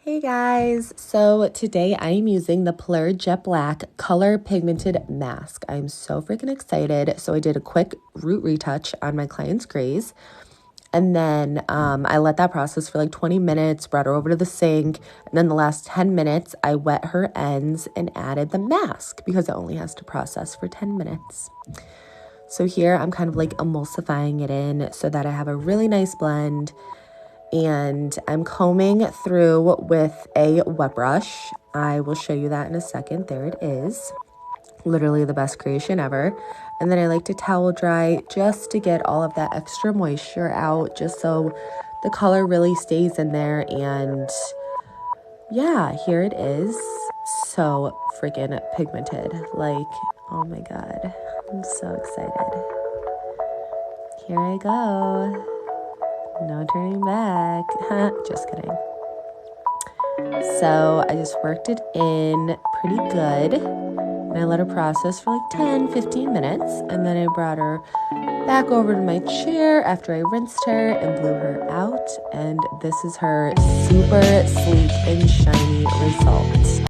Hey guys, so today I am using the Pallure Jet Black Color Pigmented Mask. I'm so freaking excited. So I did a quick root retouch on my client's grays, and then I let that process for like 20 minutes, brought her over to the sink, and then the last 10 minutes I wet her ends and added the mask because it only has to process for 10 minutes. So here I'm kind of like emulsifying it in so that I have a really nice blend. And I'm combing through with a wet brush. I will show you that in a second. There it is. Literally the best creation ever. And then I like to towel dry just to get all of that extra moisture out, just so the color really stays in there. And yeah, here it is. So freaking pigmented. Like, oh my God. I'm so excited. Here I go. No turning back. Just kidding. So I just worked it in pretty good. And I let her process for like 10-15 minutes. And then I brought her back over to my chair after I rinsed her and blew her out. And this is her super sleek and shiny result.